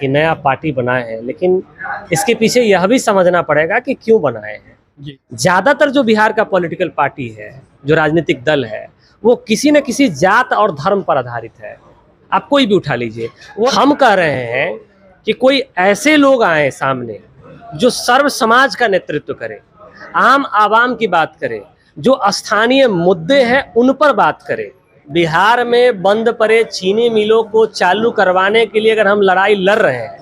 कि नया पार्टी बनाए हैं, लेकिन इसके पीछे यह भी समझना पड़ेगा कि क्यों बनाए हैं। ज़्यादातर जो बिहार का पॉलिटिकल पार्टी है, जो राजनीतिक दल है, वो किसी न किसी जात और धर्म पर आधारित है। आप कोई भी उठा लीजिए। वो हम कह रहे हैं कि कोई ऐसे लोग आए सामने जो सर्व समाज का नेतृत्व करे, आम आवाम की बात करे, जो स्थानीय मुद्दे हैं उन पर बात करे। बिहार में बंद पड़े चीनी मिलों को चालू करवाने के लिए अगर हम लड़ाई लड़ रहे हैं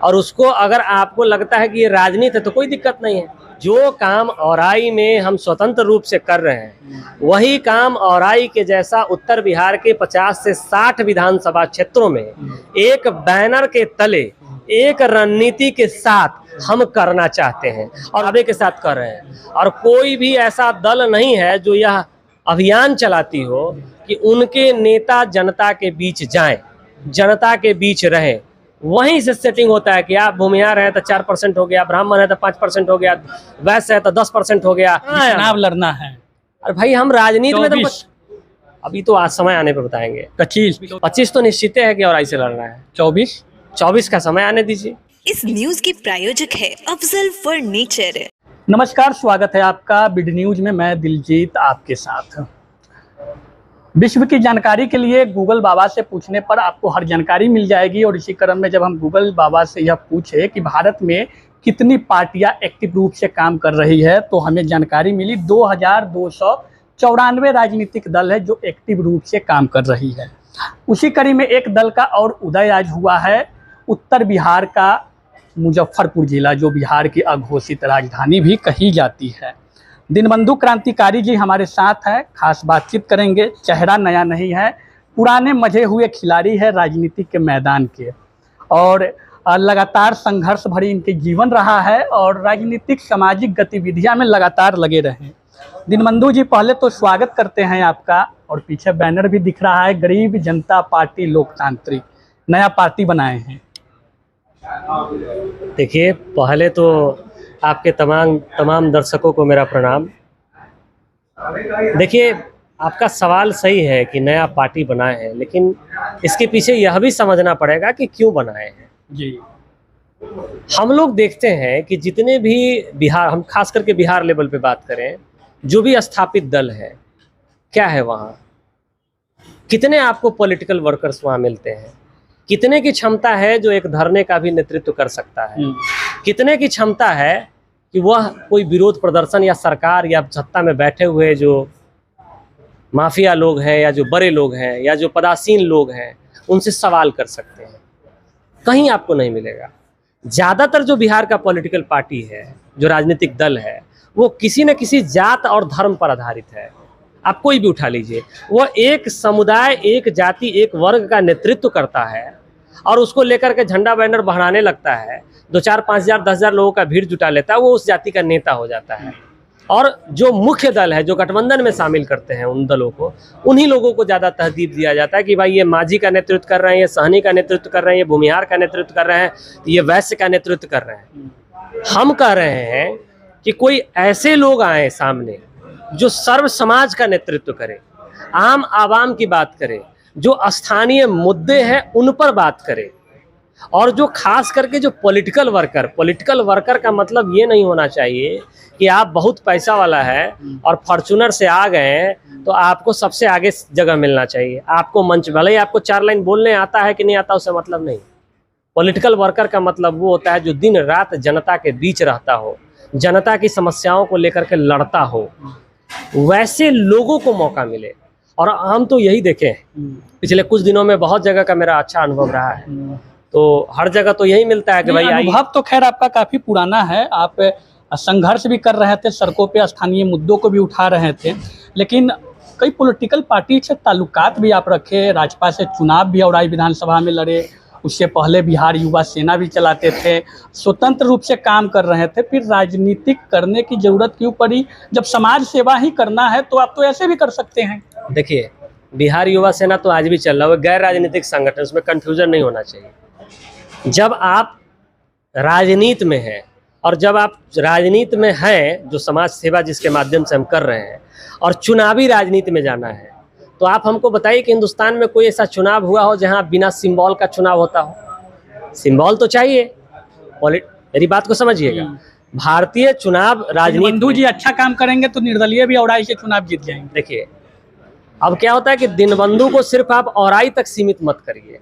और उसको अगर आपको लगता है कि ये राजनीति है तो कोई दिक्कत नहीं है। जो काम औराई में हम स्वतंत्र रूप से कर रहे हैं, वही काम औराई के जैसा उत्तर बिहार के 50 से 60 विधानसभा क्षेत्रों में एक बैनर के तले एक रणनीति के साथ हम करना चाहते हैं और आगे के साथ कर रहे हैं। और कोई भी ऐसा दल नहीं है जो यह अभियान चलाती हो कि उनके नेता जनता के बीच जाएं, जनता के बीच रहें। वहीं से सेटिंग होता है कि आप भूमिहार हैं तो 4% हो गया, ब्राह्मण है तो 5% हो गया, वैश्य है तो 10% हो गया। चुनाव लड़ना है। अरे भाई हम राजनीति में तो अभी तो आज समय आने पे बताएंगे। 25 तो निश्चित है कि और ऐसे लड़ना है। 24 का समय आने दीजिए। इस न्यूज के प्रायोजक है अफजल फर्नीचर। नमस्कार, स्वागत है आपका बिड न्यूज में। मैं दिलजीत आपके साथ। विश्व की जानकारी के लिए गूगल बाबा से पूछने पर आपको हर जानकारी मिल जाएगी। और इसी क्रम में जब हम गूगल बाबा से यह पूछे कि भारत में कितनी पार्टियां एक्टिव रूप से काम कर रही है, तो हमें जानकारी मिली 2294 राजनीतिक दल है जो एक्टिव रूप से काम कर रही है। उसी कड़ी में एक दल का और उदय आज हुआ है, उत्तर बिहार का मुजफ्फरपुर जिला, जो बिहार की अघोषित राजधानी भी कही जाती है। दीनबंधु क्रांतिकारी जी हमारे साथ हैं, खास बातचीत करेंगे। चेहरा नया नहीं है, पुराने मजे हुए खिलाड़ी है राजनीति के मैदान के, और लगातार संघर्ष भरी इनके जीवन रहा है और राजनीतिक सामाजिक गतिविधियां में लगातार लगे रहे। दीनबंधु जी, पहले तो स्वागत करते हैं आपका। और पीछे बैनर भी दिख रहा है, गरीब जनता पार्टी लोकतांत्रिक, नया पार्टी बनाए हैं। देखिए, पहले तो आपके तमाम दर्शकों को मेरा प्रणाम। देखिए, आपका सवाल सही है कि नया पार्टी बनाए हैं, लेकिन इसके पीछे यह भी समझना पड़ेगा कि क्यों बनाए हैं। जी, हम लोग देखते हैं कि जितने भी बिहार, हम खास करके बिहार लेवल पे बात करें, जो भी स्थापित दल है, क्या है वहाँ, कितने आपको पॉलिटिकल वर्कर्स वहाँ मिलते हैं, कितने की क्षमता है जो एक धरने का भी नेतृत्व कर सकता है, कितने की क्षमता है कि वह कोई विरोध प्रदर्शन या सरकार या सत्ता में बैठे हुए जो माफिया लोग हैं या जो बड़े लोग हैं या जो पदासीन लोग हैं उनसे सवाल कर सकते हैं। कहीं आपको नहीं मिलेगा। ज़्यादातर जो बिहार का पॉलिटिकल पार्टी है, जो राजनीतिक दल है, वो किसी न किसी जात और धर्म पर आधारित है। आप कोई भी उठा लीजिए, वो एक समुदाय, एक जाति, एक वर्ग का नेतृत्व करता है और उसको लेकर के झंडा बैनर बढ़ाने लगता है। 2-4, 5,000, 10,000 लोगों का भीड़ जुटा लेता है, वो उस जाति का नेता हो जाता है। और जो मुख्य दल है, जो गठबंधन में शामिल करते हैं उन दलों को, उन्हीं लोगों को ज़्यादा तहदीब दिया जाता है कि भाई ये माझी का नेतृत्व कर रहे हैं, ये सहनी का नेतृत्व कर रहे हैं, ये भूमिहार का नेतृत्व कर रहे हैं, ये वैश्य का नेतृत्व कर रहे हैं। हम कह रहे हैं कि कोई ऐसे लोग आए सामने जो सर्व समाज का नेतृत्व करे, आम आवाम की बात करे, जो स्थानीय मुद्दे हैं उन पर बात करे। और जो खास करके जो पॉलिटिकल वर्कर का मतलब ये नहीं होना चाहिए कि आप बहुत पैसा वाला है और फॉर्च्यूनर से आ गए हैं तो आपको सबसे आगे जगह मिलना चाहिए, आपको मंच, भले ही आपको 4 लाइन बोलने आता है कि नहीं आता, उससे मतलब नहीं। पॉलिटिकल वर्कर का मतलब वो होता है जो दिन रात जनता के बीच रहता हो, जनता की समस्याओं को लेकर के लड़ता हो, वैसे लोगों को मौका मिले। और हम तो यही देखे पिछले कुछ दिनों में, बहुत जगह का मेरा अच्छा अनुभव रहा है, तो हर जगह तो यही मिलता है कि भाई अनुभव तो खैर आपका काफी पुराना है। आप संघर्ष भी कर रहे थे, सड़कों पे स्थानीय मुद्दों को भी उठा रहे थे, लेकिन कई पॉलिटिकल पार्टी से ताल्लुकात भी आप रखे। राजपा से चुनाव भी औराई विधानसभा में लड़े, उससे पहले बिहार युवा सेना भी चलाते थे, स्वतंत्र रूप से काम कर रहे थे। फिर राजनीतिक करने की जरूरत क्यों पड़ी? जब समाज सेवा ही करना है तो आप तो ऐसे भी कर सकते हैं। देखिए, बिहार युवा सेना तो आज भी चल रहा है, गैर राजनीतिक संगठन, उसमें कंफ्यूजन नहीं होना चाहिए। जब आप राजनीति में हैं और जब आप राजनीति में हैं, जो समाज सेवा जिसके माध्यम से हम कर रहे हैं, और चुनावी राजनीति में जाना है, तो आप हमको बताइए कि हिंदुस्तान में कोई ऐसा चुनाव हुआ हो जहां बिना सिंबल का चुनाव होता हो? सिंबल तो चाहिए। मेरी बात को समझिएगा, भारतीय चुनाव राजनीति बंधु जी अच्छा काम करेंगे तो निर्दलीय भी औराई से चुनाव जीत जाएंगे। देखिए, अब क्या होता है कि दीनबंधु को सिर्फ आप औराई तक सीमित मत करिए,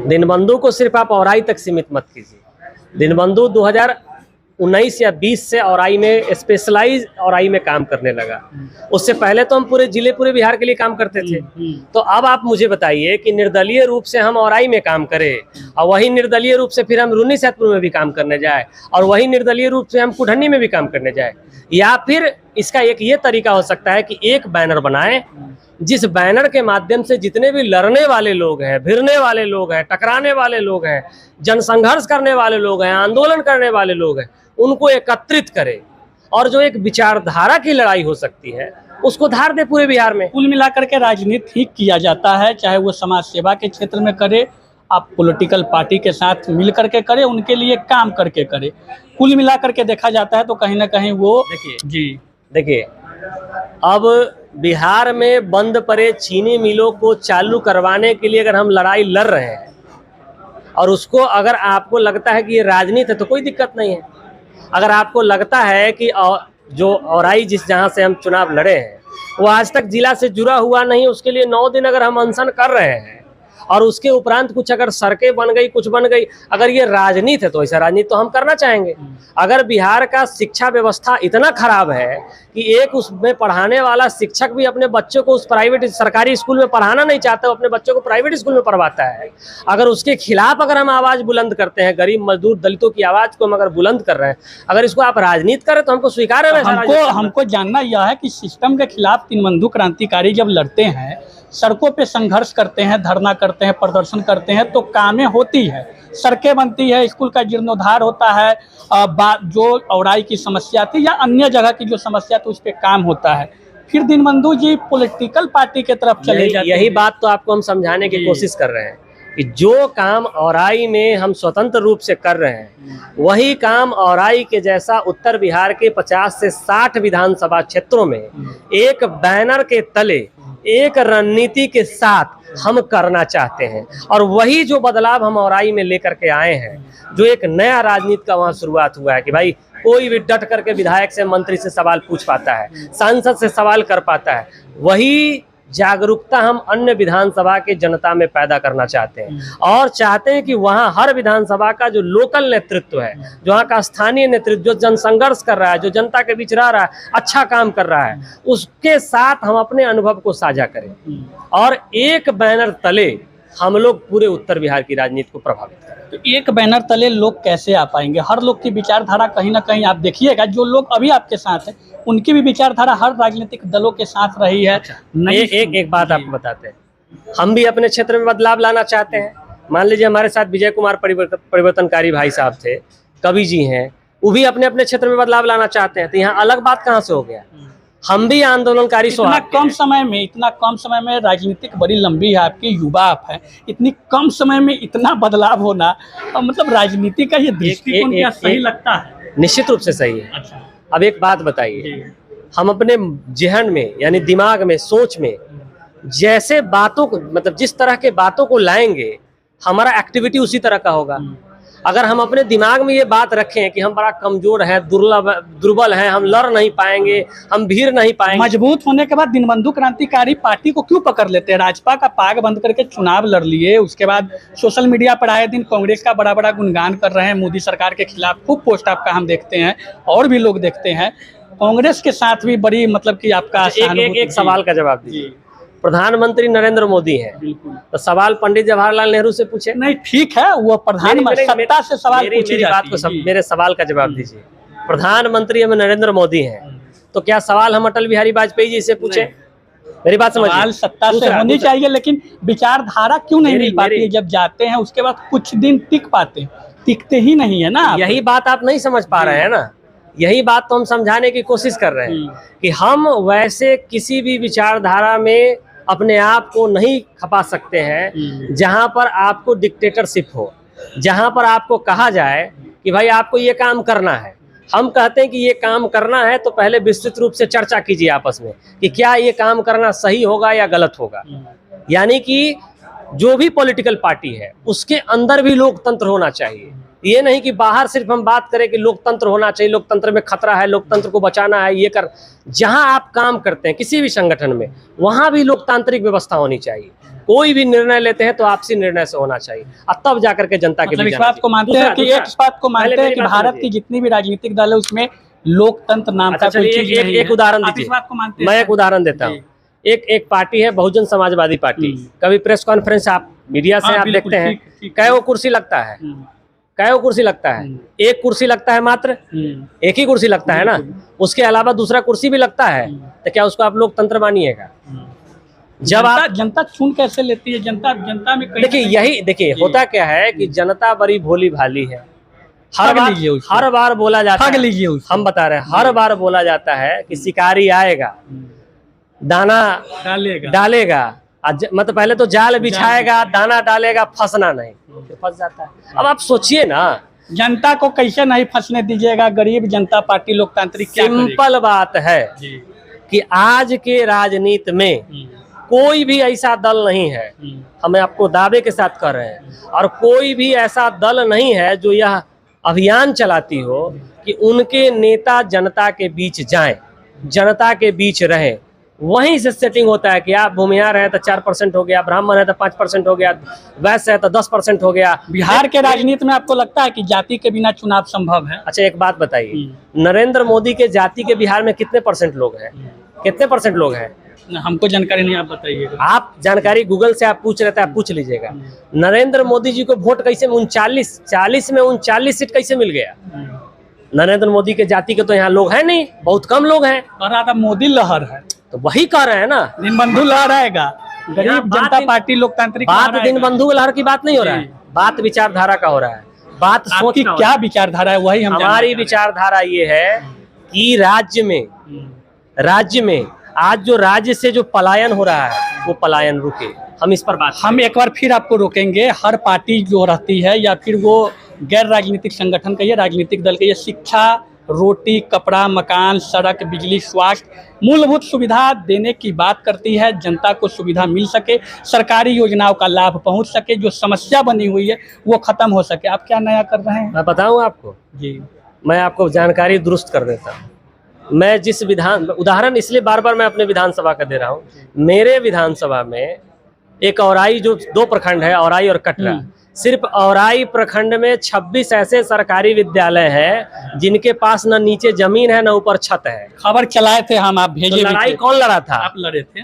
दीनबंधु को सिर्फ आप औराई तक सीमित मत कीजिए। दीनबंधु 2019 या 20 से औराई में स्पेशलाइज औराई में काम करने लगा। उससे पहले तो हम पूरे जिले पूरे बिहार के लिए काम करते थे। तो अब आप मुझे बताइए कि निर्दलीय रूप से हम औराई में काम करें और वही निर्दलीय रूप से फिर हम रुन्नीसैदपुर में भी काम करने जाए और वही निर्दलीय रूप से हम कुढ़नी में भी काम करने जाए, या फिर इसका एक ये तरीका हो सकता है कि एक बैनर बनाएं जिस बैनर के माध्यम से जितने भी लड़ने वाले लोग हैं, भिड़ने वाले लोग हैं, टकराने वाले लोग हैं, जनसंघर्ष करने वाले लोग हैं, आंदोलन करने वाले लोग हैं, उनको एकत्रित करे और जो एक विचारधारा की लड़ाई हो सकती है उसको धार दे पूरे बिहार में। कुल मिलाकर के राजनीति ठीक किया जाता है, चाहे वो समाज सेवा के क्षेत्र में करे, आप पॉलिटिकल पार्टी के साथ मिल करके करे, उनके लिए काम करके करे। कुल मिलाकर के देखा जाता है तो कहीं ना कहीं वो देखिए अब बिहार में बंद पड़े चीनी मिलों को चालू करवाने के लिए अगर हम लड़ाई लड़ रहे हैं और उसको अगर आपको लगता है कि ये राजनीति है तो कोई दिक्कत नहीं है। अगर आपको लगता है कि जो औराई जहाँ से हम चुनाव लड़े हैं वो आज तक जिला से जुड़ा हुआ नहीं, उसके लिए 9 दिन अगर हम अनशन कर रहे हैं और उसके उपरांत कुछ अगर सड़कें बन गई, कुछ बन गई, अगर ये राजनीति है तो ऐसा राजनीति तो हम करना चाहेंगे। अगर बिहार का शिक्षा व्यवस्था इतना खराब है कि एक उसमें पढ़ाने वाला शिक्षक भी अपने बच्चों को उस प्राइवेट सरकारी स्कूल में पढ़ाना नहीं चाहता, अपने बच्चों को प्राइवेट स्कूल में पढ़वाता है, अगर उसके खिलाफ अगर हम आवाज़ बुलंद करते हैं, गरीब मजदूर दलितों की आवाज़ को हम अगर बुलंद कर रहे हैं, अगर इसको आप राजनीति करें तो हमको स्वीकार है। हमको जानना यह है कि सिस्टम के खिलाफ दीनबंधु क्रांतिकारी जब लड़ते हैं, सड़कों पे संघर्ष करते हैं, धरना करते हैं, प्रदर्शन करते हैं तो कामें होती है, सड़कें बनती है, स्कूल का जीर्णोद्धार होता है, जो औराई की समस्या थी या अन्य जगह की जो समस्या थी उस पर काम होता है। फिर दीनबंधु जी पॉलिटिकल पार्टी के तरफ चले जाते हैं। यही बात तो आपको हम समझाने की कोशिश कर रहे हैं कि जो काम औराई में हम स्वतंत्र रूप से कर रहे हैं वही काम औराई के जैसा उत्तर बिहार के 50 से 60 विधानसभा क्षेत्रों में एक बैनर के तले एक रणनीति के साथ हम करना चाहते हैं। और वही जो बदलाव हम औराई में लेकर के आए हैं, जो एक नया राजनीति का वहाँ शुरुआत हुआ है कि भाई कोई भी डट करके विधायक से, मंत्री से सवाल पूछ पाता है, सांसद से सवाल कर पाता है, वही जागरूकता हम अन्य विधानसभा के जनता में पैदा करना चाहते हैं। और चाहते हैं कि वहाँ हर विधानसभा का जो लोकल नेतृत्व है, जो वहाँ का स्थानीय नेतृत्व जो जनसंघर्ष कर रहा है, जो जनता के बीच रह रहा है, अच्छा काम कर रहा है, उसके साथ हम अपने अनुभव को साझा करें और एक बैनर तले हम लोग पूरे उत्तर बिहार की राजनीति को प्रभावित करें। तो एक बैनर तले लोग कैसे आ पाएंगे? हर लोग की विचारधारा कहीं ना कहीं आप देखिएगा, जो लोग अभी आपके साथ हैं उनकी भी विचारधारा हर राजनीतिक दलों के साथ रही है। एक बात आपको बताते हैं, हम भी अपने क्षेत्र में बदलाव लाना चाहते हैं। मान लीजिए हमारे साथ विजय कुमार परिवर्तनकारी भाई साहब थे, कवि जी हैं, वो भी अपने अपने क्षेत्र में बदलाव लाना चाहते हैं। तो यहाँ अलग बात कहाँ से हो गया? हम भी आंदोलनकारी इतना कम समय में राजनीतिक बड़ी लंबी है, आपकी युवा आप है, इतनी कम समय में इतना बदलाव होना, मतलब राजनीति का ये दृष्टिकोण क्या सही लगता है? निश्चित रूप से सही है। अच्छा, अब एक बात बताइए, हम अपने जेहन में यानी दिमाग में, सोच में जैसे बातों को, मतलब जिस तरह के बातों को लाएंगे हमारा एक्टिविटी उसी तरह का होगा। अगर हम अपने दिमाग में ये बात रखें कि हम बड़ा कमजोर हैं, दुर्बल हैं, हम लड़ नहीं पाएंगे, हम भीड़ नहीं पाएंगे, मजबूत होने के बाद दीनबंधु क्रांतिकारी पार्टी को क्यों पकड़ लेते हैं? राजपा का पाग बंद करके चुनाव लड़ लिए, उसके बाद सोशल मीडिया पर आए दिन कांग्रेस का बड़ा बड़ा गुणगान कर रहे हैं, मोदी सरकार के खिलाफ खूब पोस्ट आपका हम देखते हैं और भी लोग देखते हैं। कांग्रेस के साथ भी बड़ी मतलब कि आपका एक सवाल का जवाब दीजिए। प्रधानमंत्री नरेंद्र मोदी हैं, तो सवाल पंडित जवाहरलाल नेहरू से पूछे। नहीं, ठीक है, वो प्रधानमंत्री सत्ता से सवाल पूछी जाती है। मेरे सवाल का जवाब दीजिए। प्रधानमंत्री हमें नरेंद्र मोदी हैं, तो क्या सवाल हम अटल बिहारी वाजपेयी जी से पूछे? मेरी बात समझिए। सवाल सत्ता से होनी चाहिए, लेकिन विचारधारा क्यों नहीं मिल पाती है? जब जाते हैं उसके बाद कुछ दिन टिक पाते हैं, टिकते ही नहीं है ना। यही बात आप नहीं समझ पा रहे हैं ना, यही बात तो हम समझाने की कोशिश कर रहे हैं कि हम वैसे किसी भी विचारधारा में अपने आप को नहीं खपा सकते हैं जहां पर आपको डिक्टेटरशिप हो, जहां पर आपको कहा जाए कि भाई आपको ये काम करना है। हम कहते हैं कि ये काम करना है तो पहले विस्तृत रूप से चर्चा कीजिए आपस में कि क्या ये काम करना सही होगा या गलत होगा। यानी कि जो भी पॉलिटिकल पार्टी है उसके अंदर भी लोकतंत्र होना चाहिए। ये नहीं कि बाहर सिर्फ हम बात करें कि लोकतंत्र होना चाहिए, लोकतंत्र में खतरा है, लोकतंत्र को बचाना है, ये कर। जहां आप काम करते हैं किसी भी संगठन में, वहां भी लोकतांत्रिक व्यवस्था होनी चाहिए। कोई भी निर्णय लेते हैं तो आपसी निर्णय से होना चाहिए, और तब जाकर के जनता के मतलब बीच इस बात को मानते हैं कि इस बात को मानते हैं कि भारत की जितनी भी राजनीतिक दल है उसमें लोकतंत्र नाम का कोई चीज नहीं है। एक उदाहरण आप इस दीजिए, बात को मानते हैं? मैं एक उदाहरण देता हूँ। एक पार्टी है बहुजन समाजवादी पार्टी, कभी प्रेस कॉन्फ्रेंस आप मीडिया से हाँ, आप बिल्कुल, देखते हैं, ठीक। कै वो कुर्सी लगता है, कै वो कुर्सी लगता है, एक कुर्सी लगता है मात्र, एक ही कुर्सी लगता है ना, उसके अलावा दूसरा कुर्सी भी लगता है, तो क्या उसको आप लोकतंत्र मानिएगा? जब आप जनता चुन कैसे लेती है? जनता में देखिए होता क्या है कि जनता बड़ी भोली भाली है। लीजिए हर बार बोला जाता है, लीजिए हम बता रहे हैं, हर बार बोला जाता है कि शिकारी आएगा, दाना डालेगा, मतलब पहले तो जाल बिछाएगा, दाना डालेगा, फंसना नहीं, तो फंस जाता है। अब आप सोचिए ना, जनता को कैसे नहीं फंसने दीजिएगा? गरीब जनता पार्टी लोकतांत्रिक सिंपल बात है कि आज के राजनीति में कोई भी ऐसा दल नहीं है, हम आपको दावे के साथ कह रहे हैं, और कोई भी ऐसा दल नहीं है जो यह अभियान चलाती हो कि उनके नेता जनता के बीच जाएं, जनता के बीच रहें। वहीं से सेटिंग होता है कि आप भूमिहार हैं तो 4% हो गया, ब्राह्मण है तो 5% हो गया, वैश्य है तो 10% हो गया। बिहार के राजनीति में आपको लगता है कि जाति के बिना चुनाव संभव है? अच्छा एक बात बताइए, नरेंद्र मोदी के जाति के बिहार में कितने परसेंट लोग हैं? कितने परसेंट लोग हैं? हमको जानकारी नहीं, आप बताइएगा। आप जानकारी गूगल से आप पूछ रहे थे, आप पूछ लीजिएगा। नरेंद्र मोदी जी को वोट कैसे 39 में 39 सीट कैसे मिल गया? नरेंद्र मोदी के जाति के तो यहाँ लोग हैं नहीं, बहुत कम लोग हैं। और मोदी लहर है तो वही कह रहे हैं ना, दीनबंधु लहर आएगा, गरीब जनता पार्टी लोकतांत्रिक बात दीनबंधु लहर की बात नहीं हो रहा है, बात विचारधारा का हो रहा है। बात आपकी क्या विचारधारा है वही हम हमारी विचारधारा ये है कि राज्य में आज जो राज्य से जो पलायन हो रहा है वो पलायन रुके। हम इस पर बात हम एक बार फिर आपको रोकेंगे। हर पार्टी जो रहती है या फिर वो गैर राजनीतिक संगठन कहिए, राजनीतिक दल कहिए, शिक्षा, रोटी, कपड़ा, मकान, सड़क, बिजली, स्वास्थ्य, मूलभूत सुविधा देने की बात करती है। जनता को सुविधा मिल सके, सरकारी योजनाओं का लाभ पहुंच सके, जो समस्या बनी हुई है वो खत्म हो सके। आप क्या नया कर रहे हैं? मैं बताऊं आपको जी, मैं आपको जानकारी दुरुस्त कर देता हूँ। मैं जिस उदाहरण इसलिए बार बार मैं अपने विधानसभा का दे रहा हूँ। मेरे विधानसभा में एक औराई, जो 2 प्रखंड है, औराई और कटरा, सिर्फ औराई प्रखंड में 26 ऐसे सरकारी विद्यालय हैं जिनके पास न नीचे जमीन है न ऊपर छत है। खबर चलाए थे हम, आप भेजे। तो लड़ाई कौन लड़ा था? आप लड़े थे।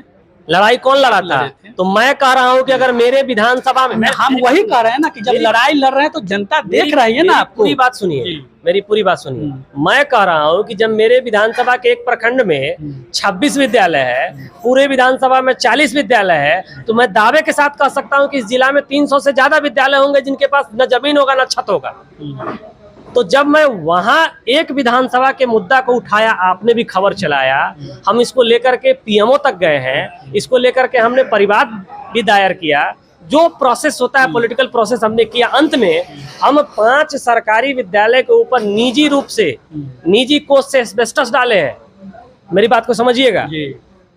लड़ाई कौन लड़ा था? तो मैं कह रहा हूं कि अगर मेरे विधानसभा में, हम वही कह रहे हैं ना कि जब लड़ाई लड़ रहे हैं तो जनता देख रही है ना आपको। पूरी बात सुनिए, मेरी पूरी बात सुनिए। मैं कह रहा हूं कि जब मेरे विधानसभा के एक प्रखंड में 26 विद्यालय है, पूरे विधानसभा में 40 विद्यालय है, तो मैं दावे के साथ कह सकता हूं कि इस जिला में 300 से ज्यादा विद्यालय होंगे जिनके पास न जमीन होगा न छत होगा। तो जब मैं वहां एक विधानसभा के मुद्दा को उठाया, आपने भी खबर चलाया, हम इसको लेकर के पीएमओ तक गए हैं, इसको लेकर के हमने परिवाद भी दायर किया, जो प्रोसेस होता है पॉलिटिकल प्रोसेस हमने किया। अंत में हम 5 सरकारी विद्यालय के ऊपर निजी रूप से, निजी कोष से एस्बेस्टस डाले हैं। मेरी बात को समझिएगा।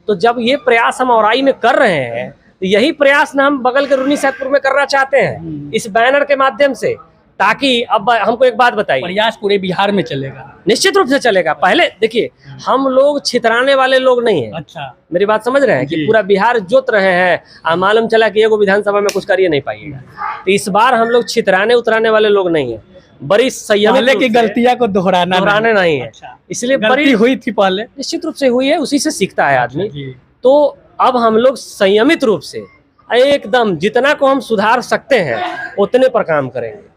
तो जब ये प्रयास हम औराई में कर रहे हैं, तो यही प्रयास ना हम बगल के रुन्नी सैदपुर में करना चाहते हैं इस बैनर के माध्यम से, ताकि अब हमको एक बात बताइए, प्रयास पूरे बिहार में चलेगा? निश्चित रूप से चलेगा। पहले देखिए, हम लोग छितराने वाले लोग नहीं हैं। अच्छा, मेरी बात समझ रहे हैं कि पूरा बिहार जोत रहे हैं, मालूम चला कि एगो विधानसभा में कुछ करिए नहीं पाइएगा। तो इस बार हम लोग छितराने उतराने वाले लोग नहीं है, बड़ी संयमित की गलतियां को दोहराना नहीं है। इसलिए बड़ी हुई थी पहले, निश्चित रूप से हुई है, उसी से सीखता है आदमी। तो अब हम लोग संयमित रूप से एकदम जितना को हम सुधार सकते हैं उतने पर काम करेंगे।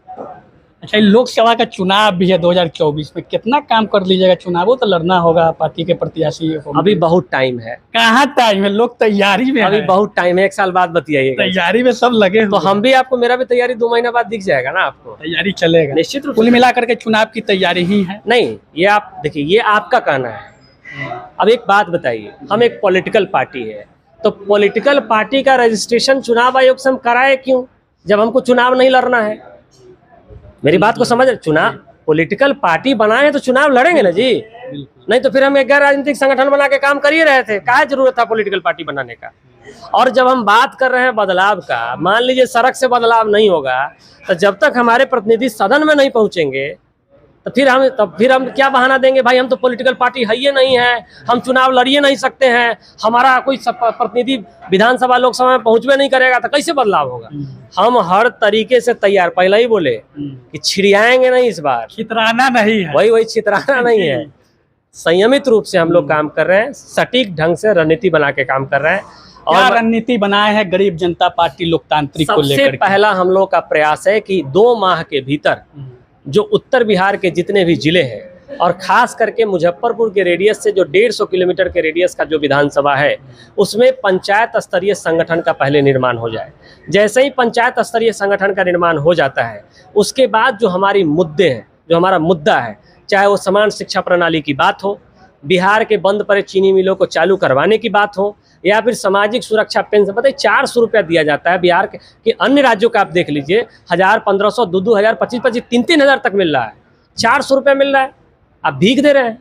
अच्छा, लोकसभा का चुनाव भी है 2024 में, कितना काम कर लीजिएगा? चुनावों तो लड़ना होगा, पार्टी के प्रत्याशी। अभी बहुत टाइम है। कहाँ टाइम है? लोग तैयारी में, अभी बहुत टाइम है, 1 साल बाद बताइएगा। तैयारी में सब लगे। तो हम भी आपको, मेरा भी तैयारी 2 महीना बाद दिख जाएगा ना आपको। तैयारी चलेगा निश्चित रूप। कुल मिलाकर के चुनाव की तैयारी ही है। नहीं, ये आप देखिए, ये आपका कहना है। अब एक बात बताइए, हम एक पॉलिटिकल पार्टी है, तो पॉलिटिकल पार्टी का रजिस्ट्रेशन चुनाव आयोग से हम कराए क्यों, जब हमको चुनाव नहीं लड़ना है? मेरी बात को समझ, चुनाव पॉलिटिकल पार्टी बनाए तो चुनाव लड़ेंगे ना जी। नहीं तो फिर हम एक गैर राजनीतिक संगठन बना के काम कर ही रहे थे, क्या जरूरत था पॉलिटिकल पार्टी बनाने का। और जब हम बात कर रहे हैं बदलाव का, मान लीजिए सड़क से बदलाव नहीं होगा तो जब तक हमारे प्रतिनिधि सदन में नहीं पहुंचेंगे तो फिर हम क्या बहाना देंगे, भाई हम तो पॉलिटिकल पार्टी है ही नहीं है, हम चुनाव लड़िए नहीं सकते हैं, हमारा कोई प्रतिनिधि विधानसभा लोकसभा में पहुंचवे नहीं करेगा तो कैसे बदलाव होगा। हम हर तरीके से तैयार, पहले ही बोले कि छिड़ियाएंगे नहीं, इस बार छितराना नहीं है, वही छितराना नहीं है। संयमित रूप से हम लोग काम कर रहे हैं, सटीक ढंग से रणनीति बना के काम कर रहे हैं। और रणनीति बनाए हैं गरीब जनता पार्टी लोकतांत्रिक को लेकर। सबसे पहला हम लोग का प्रयास है कि 2 माह के भीतर जो उत्तर बिहार के जितने भी जिले हैं और खास करके मुजफ्फरपुर के रेडियस से जो 150 किलोमीटर के रेडियस का जो विधानसभा है, उसमें पंचायत स्तरीय संगठन का पहले निर्माण हो जाए। जैसे ही पंचायत स्तरीय संगठन का निर्माण हो जाता है, उसके बाद जो हमारी मुद्दे हैं, जो हमारा मुद्दा है, चाहे वो समान शिक्षा प्रणाली की बात हो, बिहार के बंद पड़े चीनी मिलों को चालू करवाने की बात हो, या फिर सामाजिक सुरक्षा पेंशन, पता है 400 रुपया दिया जाता है। बिहार के अन्य राज्यों का आप देख लीजिए, 1000, 1500, 2-2000, 25-25, 3-3 हज़ार तक मिल रहा है, 400 रुपया मिल रहा है, आप भीख दे रहे हैं।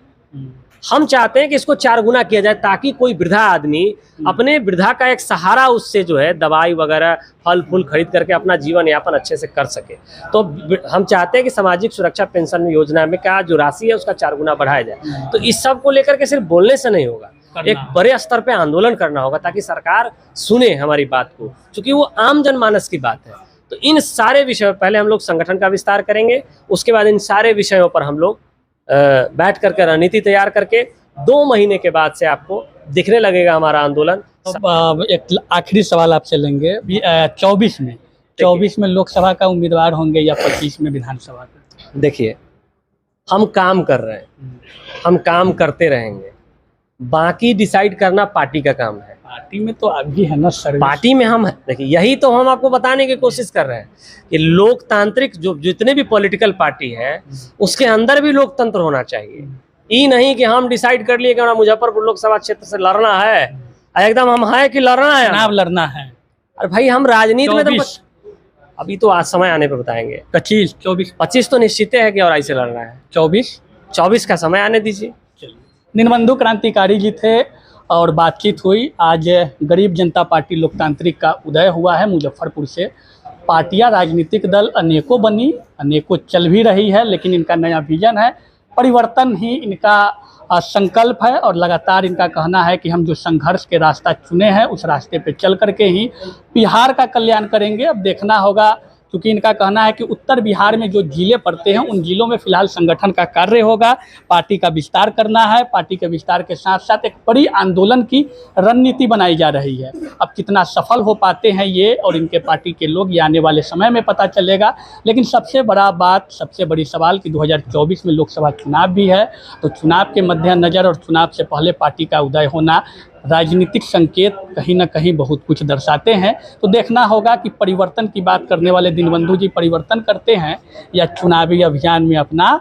हम चाहते हैं कि इसको 4 गुना किया जाए ताकि कोई वृद्धा आदमी अपने वृद्धा का एक सहारा, उससे जो है दवाई वगैरह फल फूल खरीद करके अपना जीवन यापन अच्छे से कर सके। तो हम चाहते हैं कि सामाजिक सुरक्षा पेंशन योजना में का जो राशि है उसका 4 गुना बढ़ाया जाए। तो इस सब को लेकर के सिर्फ बोलने से नहीं होगा, एक बड़े स्तर पे आंदोलन करना होगा ताकि सरकार सुने हमारी बात को, क्योंकि वो आम जनमानस की बात है। तो इन सारे विषयों पहले हम लोग संगठन का विस्तार करेंगे, उसके बाद इन सारे विषयों पर हम लोग बैठ करके रणनीति तैयार करके 2 महीने के बाद से आपको दिखने लगेगा हमारा आंदोलन। अब एक आखिरी सवाल आपसे लेंगे, 24 में लोकसभा का उम्मीदवार होंगे या 25 में विधानसभा का? देखिए, हम काम कर रहे हैं, हम काम करते रहेंगे, बाकी डिसाइड करना पार्टी का काम है। पार्टी में तो अभी है ना सर्विस, पार्टी में हम देखिए, यही तो हम आपको बताने की कोशिश कर रहे हैं कि लोकतांत्रिक जो जितने भी पॉलिटिकल पार्टी है उसके अंदर भी लोकतंत्र होना चाहिए। ये नहीं कि हम डिसाइड कर लिए कि हमारा मुजफ्फरपुर लोकसभा क्षेत्र से लड़ना है, एकदम हम है कि लड़ना है, चुनाव लड़ना है। अरे भाई, हम राजनीति में तो अभी तो आज समय आने पर बताएंगे। 25 तो निश्चित है कि और ऐसे लड़ना है। 24 का समय आने दीजिए। दीनबंधु क्रांतिकारी जी थे और बातचीत हुई। आज गरीब जनता पार्टी लोकतांत्रिक का उदय हुआ है मुजफ्फरपुर से। पार्टियां, राजनीतिक दल अनेकों बनी, अनेकों चल भी रही है, लेकिन इनका नया विजन है, परिवर्तन ही इनका संकल्प है। और लगातार इनका कहना है कि हम जो संघर्ष के रास्ता चुने हैं उस रास्ते पे चल करके ही बिहार का कल्याण करेंगे। अब देखना होगा, क्योंकि इनका कहना है कि उत्तर बिहार में जो जिले पड़ते हैं उन जिलों में फिलहाल संगठन का कार्य होगा, पार्टी का विस्तार करना है। पार्टी के विस्तार के साथ साथ एक बड़ी आंदोलन की रणनीति बनाई जा रही है। अब कितना सफल हो पाते हैं ये और इनके पार्टी के लोग, ये आने वाले समय में पता चलेगा। लेकिन सबसे बड़ा बात, सबसे बड़ी सवाल कि 2024 में लोकसभा चुनाव भी है, तो चुनाव के मद्देनज़र और चुनाव से पहले पार्टी का उदय होना राजनीतिक संकेत कहीं ना कहीं बहुत कुछ दर्शाते हैं। तो देखना होगा कि परिवर्तन की बात करने वाले दीनबंधु जी परिवर्तन करते हैं या चुनावी अभियान में अपना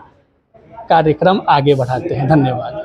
कार्यक्रम आगे बढ़ाते हैं। धन्यवाद।